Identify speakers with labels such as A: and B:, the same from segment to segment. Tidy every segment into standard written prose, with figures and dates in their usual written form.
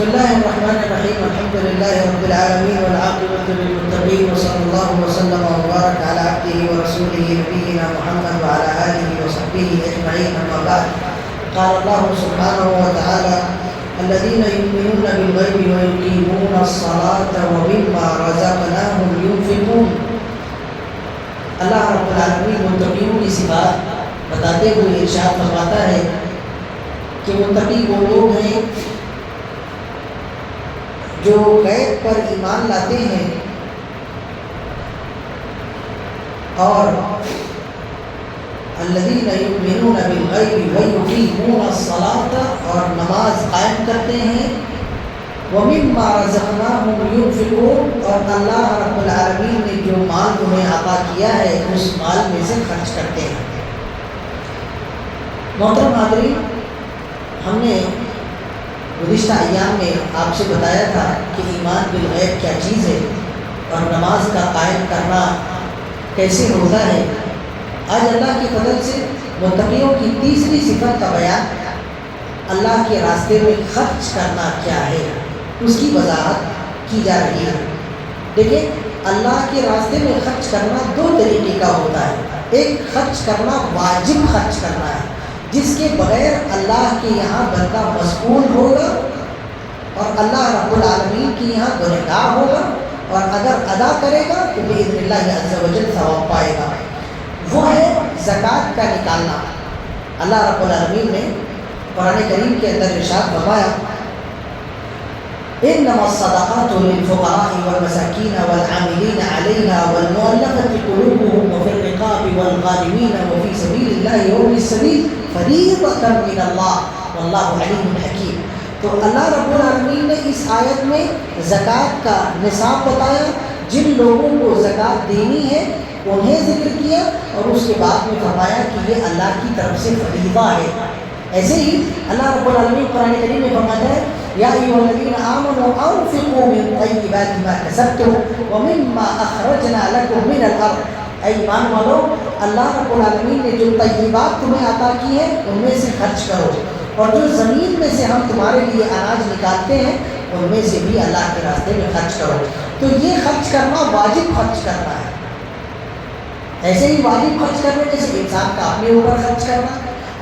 A: بسم الله الرحمن الرحيم الحمد لله رب العالمين والعاقبة للمتقين وصلى الله وسلم وبارك على عبده ورسوله نبينا محمد وعلى آله وصحبه أجمعين أما بعد قال الله سبحانه وتعالى الذين يؤمنون بالغيب ويقيمون الصلاة ومما رزقناهم ينفقون. اللہ رب العالمین متقیوں کی صفات بتاتے ہوئے ارشاد فرماتا ہے کہ متقی وہ لوگ ہیں جو غیب پر ایمان لاتے ہیں اور الذین یؤمنون بالغیب ویقیمون الصلاۃ اور نماز قائم کرتے ہیں ومما رزقناہم ينفقون اور اللہ رب العالمین نے جو مال انہیں عطا کیا ہے اس مال میں سے خرچ کرتے ہیں. محترم حاضرین، ہم نے گزشتہ ایام میں آپ سے بتایا تھا کہ ایمان بالغیب کیا چیز ہے اور نماز کا قائم کرنا کیسے ہوتا ہے. آج اللہ کے فضل سے متقیوں کی تیسری صفت کا بیان اللہ کے راستے میں خرچ کرنا کیا ہے اس کی وضاحت کی جا رہی ہے. دیکھیں، اللہ کے راستے میں خرچ کرنا دو طریقے کا ہوتا ہے. ایک خرچ کرنا واجب خرچ کرنا ہے جس کے بغیر اللہ کے یہاں بندہ مسئول ہوگا اور اللہ رب العالمین کے یہاں گنہگار ہوگا، اور اگر ادا کرے گا تو بإذن اللہ عز و جل ثواب پائے گا. وہ ہے زکوٰۃ کا نکالنا. اللہ رب العالمین نے قرآن کریم کے اندر ارشاد فرمایا انما الصدقات للفقراء والمساکین والعاملین علیہا والمؤلفة قلوبهم وفی الرقاب والغارمین وفی سبیل اللہ وابن السبیل فریضۃ من اللہ واللہ علیم حکیم. تو اللہ رب العالمین نے اس آیت میں زکوٰۃ کا نصاب بتایا، جن لوگوں کو زکوٰۃ دینی ہے انہیں ذکر کیا، اور اس کے بعد میں فرمایا کہ یہ اللہ کی طرف سے فریضہ ہے. ایسے ہی اللہ رب العالمین قرآن کریم میں فرماتا ہے یا ایھا الذین آمنوا انفقوا من طیبات ما کسبتم ومما اخرجنا لکم من الارض. اے ایمان والو، اللہ رب العالمین نے جو طیبات تمہیں عطا کی ہے ان میں سے خرچ کرو، اور جو زمین میں سے ہم تمہارے لیے اناج نکالتے ہیں ان میں سے بھی اللہ کے راستے میں خرچ کرو. تو یہ خرچ کرنا واجب خرچ کرنا ہے. ایسے ہی واجب خرچ کرنے جیسے انسان کا اپنے اوپر خرچ کرنا،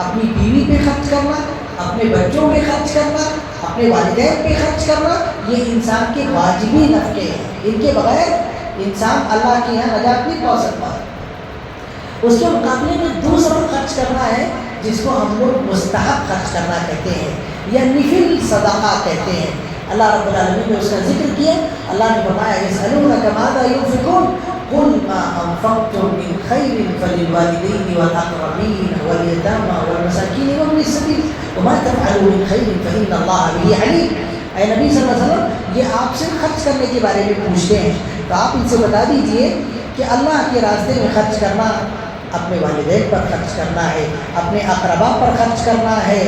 A: اپنی بیوی پہ خرچ کرنا، اپنے بچوں پہ خرچ کرنا، اپنے والدین پہ خرچ کرنا، یہ انسان کے واجبی نفقے ہیں. ان کے بغیر انسان اللہ کے یہاں نجات نہیں پا سکتا. اس کے مقابلے میں دوسرا خرچ کرنا ہے جس کو ہم لوگ مستحب خرچ کرنا کہتے ہیں یا نفل صدقہ کہتے ہیں. اللہ رب العالمین نے اس کا ذکر کیا. اللہ نے فرمایا یسألونک ماذا ينفقون قل ما انفقتم من خیر فللوالدین والاقربین والیتامى والمساکین وابن السبیل وما تفعلوا من خیر فإن اللہ به علیم. اے نبی صلی اللہ علیہ وسلم، یہ آپ سے خرچ کرنے کے بارے میں پوچھتے ہیں تو آپ ان سے بتا دیجئے کہ اللہ کے راستے میں خرچ کرنا اپنے والدین پر خرچ کرنا ہے، اپنے اقربا پر خرچ کرنا ہے،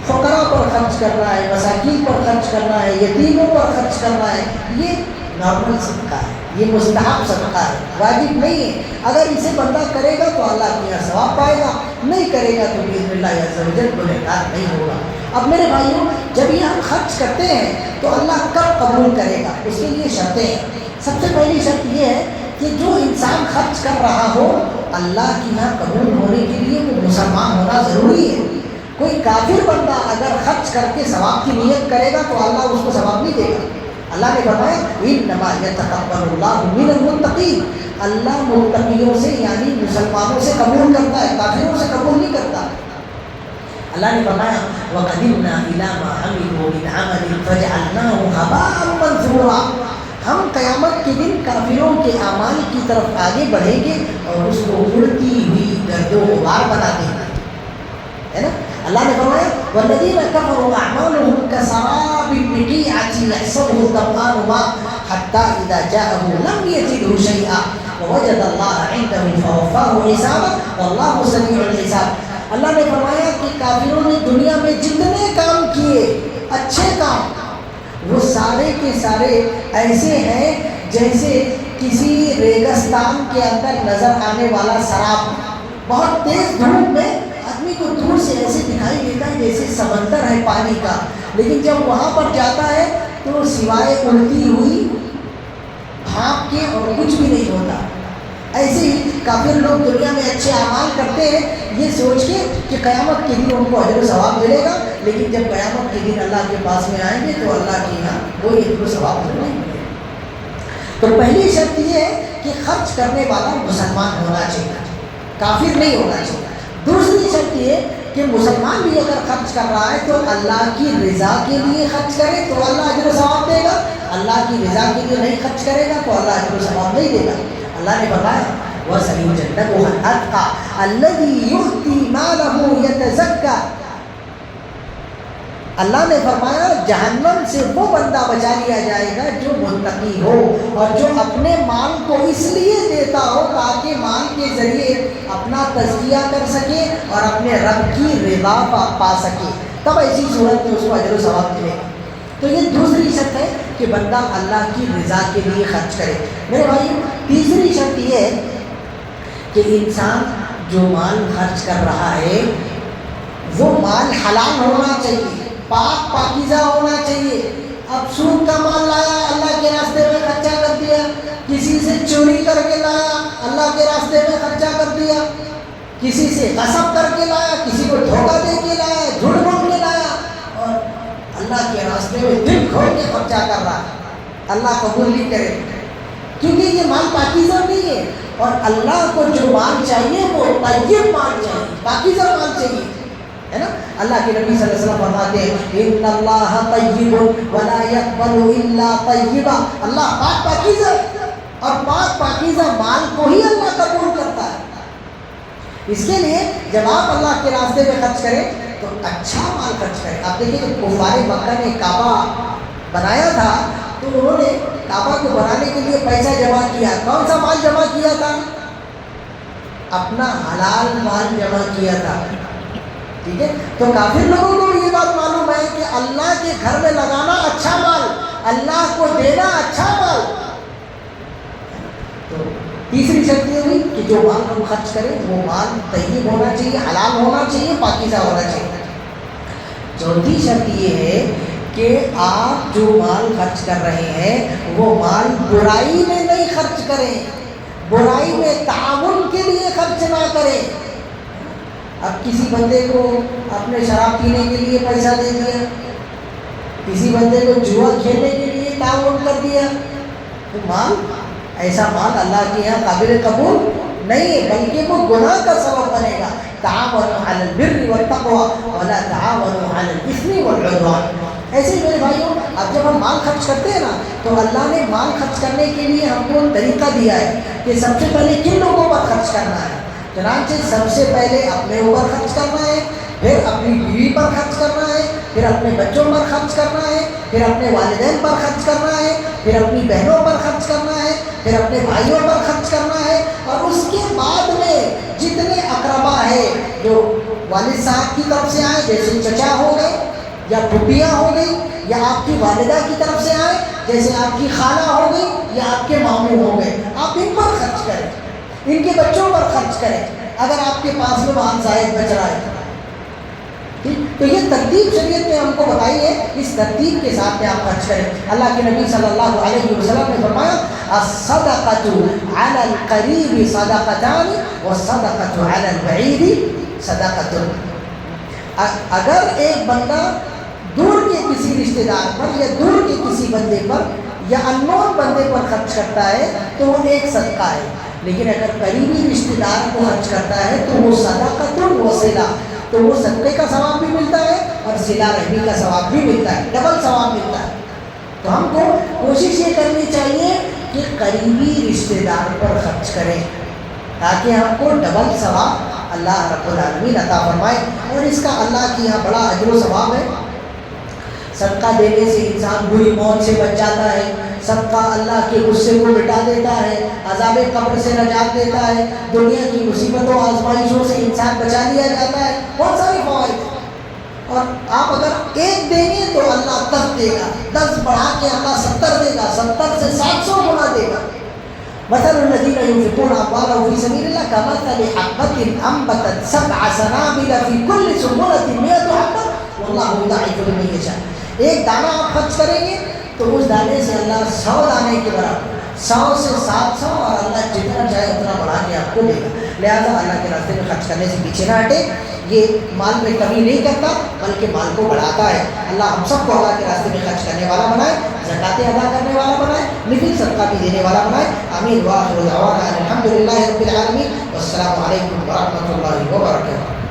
A: فقراء پر خرچ کرنا ہے، مساکین پر خرچ کرنا ہے، یتیموں پر خرچ کرنا ہے. یہ نارمل صدقہ ہے، یہ مستحب صدقہ ہے، واجب نہیں ہے. اگر اسے بندہ کرے گا تو اللہ کے یہاں ثواب پائے گا، نہیں کرے گا تو بإذن اللہ عز و جل گنہگار نہیں ہوگا. اب میرے بھائیوں، جب یہ ہم خرچ کرتے ہیں تو اللہ کب قبول کرے گا؟ اس کے لیے شرطیں ہیں. سب سے پہلی شرط یہ ہے کہ جو انسان خرچ کر رہا ہو اللہ کی یہاں قبول ہونے کے لیے وہ مسلمان ہونا ضروری ہے. کوئی کافر بندہ اگر خرچ کر کے ثواب کی نیت کرے گا تو اللہ اس کو ثواب نہیں دے گا. اللہ نے فرمایا انما یتقبل اللہ من المتقین. اللہ متقیوں سے یعنی مسلمانوں سے قبول کرتا ہے، کافروں سے قبول نہیں کرتا. اللہ نے فرمایا وَقَدِمْنَا إِلَىٰ مَا عَمِلُوا مِنْ عَمَلٍ فَجَعَلْنَاهُ هَبَاءً مَنثُورًا. ہم قیامت کے دن کافروں کے اعمال کی طرف آگے بڑھیں گے اور اس کو اڑتی ہوئی گرد و غبار بنا دیں گے. ہے نا؟ اللہ نے فرمایا وَالَّذِينَ كَفَرُوا أَعْمَالُهُمْ كَسَرَابٍ بِقِيعَةٍ يَحْسَبُهُ الظَّمْآنُ مَاءً حَتَّىٰ إِذَا جَاءَهُ لَمْ يَجِدْهُ شَيْئًا وَوَجَدَ اللَّهَ عِندَهُ فَوَفَّاهُ حِسَابَهُ وَاللَّهُ سَرِيعُ الْحِسَابِ. اللہ نے فرمایا کہ کافروں نے دنیا میں جتنے کام کیے اچھے کام، وہ سارے کے سارے ایسے ہیں جیسے کسی ریگستان کے اندر نظر آنے والا سراب. بہت تیز دھوپ میں آدمی کو دور سے ایسے دکھائی دیتا ہے جیسے سمندر ہے پانی کا، لیکن جب وہاں پر جاتا ہے تو سوائے اڑتی ہوئی بھاپ کے اور کچھ بھی نہیں ہوتا۔ ایسے ہی کافر لوگ دنیا میں اچھے اعمال کرتے ہیں یہ سوچ کے کہ قیامت کے دن ان کو اجر و ثواب ملے گا، لیکن جب قیامت کے دن اللہ کے پاس میں آئیں گے تو اللہ کے یہاں کوئی اجر و ثواب نہیں ملے گا۔ تو پہلی شرط یہ ہے کہ خرچ کرنے والا مسلمان ہونا چاہیے، کافر نہیں ہونا چاہیے۔ دوسری شرط یہ کہ مسلمان بھی اگر خرچ کر رہا ہے تو اللہ کی رضا کے لیے خرچ کرے تو اللہ اجر و ثواب دے گا، اللہ کی رضا کے لیے نہیں خرچ کرے گا تو اللہ اجر و ثواب نہیں دے گا۔ اللہ نے بتایا وَسَيُجَنَّبُهَا الْأَتْقَى الَّذِي يُؤْتِي مَالَهُ يَتَزَكَّى، اللہ نے فرمایا جہنم سے وہ بندہ بچا لیا جائے گا جو متقی ہو اور جو اپنے مال کو اس لیے دیتا ہو تاکہ مال کے ذریعے اپنا تزکیہ کر سکے اور اپنے رب کی رضا پا سکے، تب ایسی صورت میں اس کو اجر و ثواب ملے گا۔ تو یہ دوسری شرط ہے کہ بندہ اللہ کی رضا کے لیے خرچ کرے۔ میرے بھائی تیسری شرط یہ ہے کہ انسان جو مال خرچ کر رہا ہے وہ مال حلال ہونا چاہیے، پاک پاکیزہ ہونا چاہیے۔ اب سود کا مال لایا اللہ کے راستے میں خرچہ کر دیا، کسی سے چوری کر کے لایا اللہ کے راستے میں خرچہ کر دیا، کسی سے غصب کر کے لایا، کسی کو دھوکہ دے کے لایا، جھوٹ بول کے لایا اور اللہ کے راستے میں دل کھول کے خرچہ کر رہا ہے، اللہ قبول نہیں کرے کیونکہ یہ مال پاکیزہ نہیں ہے۔ اور اللہ کو جو مال چاہیے وہ طیب مال چاہیے، پاکیزہ مال چاہیے، ہے نا۔ اللہ کے نبی صلی اللہ علیہ وسلم فرماتے ہیں ان اللہ طیب ولا یقبل الا طیبا، اللہ پاک پاکیزہ ہے اور پاک پاکیزہ مال کو ہی اللہ قبول کرتا ہے۔ اس کے لیے جب آپ اللہ کے راستے میں خرچ کریں تو اچھا مال خرچ کریں۔ آپ دیکھیں کہ کفار مکہ نے کعبہ بنایا تھا تو انہوں نے کعبہ کو بنانے کے لیے پیسہ جمع کیا، کون سا مال جمع کیا تھا؟ اپنا حلال مال جمع کیا تھا، ٹھیک ہے۔ تو کافر لوگوں کو یہ بات معلوم ہے کہ اللہ کے گھر میں لگانا اچھا مال، اللہ کو دینا اچھا مال۔ تو تیسری شرط یہ ہوئی کہ جو مال ہم خرچ کریں وہ مال طیب ہونا چاہیے، حلال ہونا چاہیے، پاکیزہ ہونا چاہیے۔ چوتھی شرط یہ ہے کہ آپ جو مال خرچ کر رہے ہیں وہ مال برائی میں نہیں خرچ کریں، برائی میں تعاون کے لیے خرچ نہ کریں۔ اب کسی بندے کو آپ نے شراب پینے کے لیے پیسہ دے دیا، کسی بندے کو جوا کھیلنے کے لیے تعاون کر دیا، تو مال ایسا مال اللہ کے یہاں قابل قبول نہیں ہے، بلکہ وہ گناہ کا سبب بنے گا۔ تعاونوا علی البر والتقوی ولا تعاونوا علی الاثم والعدوان۔ ایسے میرے بھائیوں اب جب ہم مال خرچ کرتے ہیں نا تو اللہ نے مال خرچ کرنے کے لیے ہم کو طریقہ دیا ہے کہ سب سے پہلے کن لوگوں پر خرچ کرنا ہے۔ چنانچہ سب سے پہلے اپنے اوپر خرچ کرنا ہے، پھر اپنی بیوی پر خرچ کرنا ہے، پھر اپنے بچوں پر خرچ کرنا ہے، پھر اپنے والدین پر خرچ کرنا ہے، پھر اپنی بہنوں پر خرچ کرنا ہے، پھر اپنے بھائیوں پر خرچ کرنا ہے، اور اس کے بعد میں جتنے اقربا ہے جو والد صاحب کی طرف سے آئے جیسے چچا ہو گئے یا پھوپھیاں ہو گئی، یا آپ کی والدہ کی طرف سے آئے جیسے آپ کی خالہ ہو گئی یا آپ کے ماموں ہو گئے، آپ ان پر خرچ کریں، ان کے بچوں پر خرچ کریں اگر آپ کے پاس میں مال زائد بچ رہا ہے۔ تو یہ ترتیب شریعت نے ہم کو بتائی ہے، اس ترتیب کے ساتھ میں آپ خرچ کریں۔ اللہ کے نبی صلی اللہ علیہ وسلم نے فرمایا الصدقۃ علی القریب صدقتان والصدقۃ علی البعید صدقۃ۔ اگر ایک بندہ دور کے کسی رشتہ دار پر یا دور کے کسی بندے پر یا اننون بندے پر خرچ کرتا ہے تو وہ ایک صدقہ ہے، لیکن اگر قریبی رشتہ دار کو خرچ کرتا ہے تو وہ صدقۃ وصلہ، تو وہ صدقے کا ثواب بھی ملتا ہے اور صلہ رحمی کا ثواب بھی ملتا ہے، ڈبل ثواب ملتا ہے۔ تو ہم کو کوشش یہ کرنی چاہیے کہ قریبی رشتہ دار پر خرچ کریں تاکہ ہم کو ڈبل ثواب اللہ رب العالمین عطا فرمائے، اور اس کا اللہ کے یہاں بڑا اجر و ثواب ہے۔ صدقہ دینے سے انسان بری موت سے بچ جاتا ہے، صدقہ اللہ کے غصے کو مٹا دیتا ہے، عذاب قبر سے نجات دیتا ہے، دنیا کی مصیبتوں آزمائشوں سے انسان بچا لیا جاتا ہے، بہت سارے فوائد ہیں۔ اور آپ اگر ایک دیں گے تو اللہ 10 دے گا، 10 بڑھا کے اللہ 70 دے گا، 70 سے 700 گنا دے گا۔ مثل الذين ينفقون أموالهم في سبيل الله كمثل حبة أنبتت 7 سنابل في كل سنبلة 100 حبة والله يضاعف لمن يشاء. ایک دانہ آپ خرچ کریں گے تو اس دانے سے اللہ 100 دانے کے برابر 100 سے 700 اور اللہ جتنا چاہے اتنا بڑھا کے آپ کو دے گا. لہٰذا اللہ کے راستے میں خرچ کرنے سے پیچھے نہ ہٹے. یہ مال میں کمی نہیں کرتا بلکہ مال کو بڑھاتا ہے. اللہ ہم سب کو اللہ کے راستے میں خرچ کرنے والا بنائے, زکاتیں ادا کرنے والا بنائے, نفل صدقہ بھی دینے والا بنائے. آمین. وآخر دعوانا الحمد للہ رب العالمین. والسلام علیکم ورحمۃ اللہ وبرکاتہ.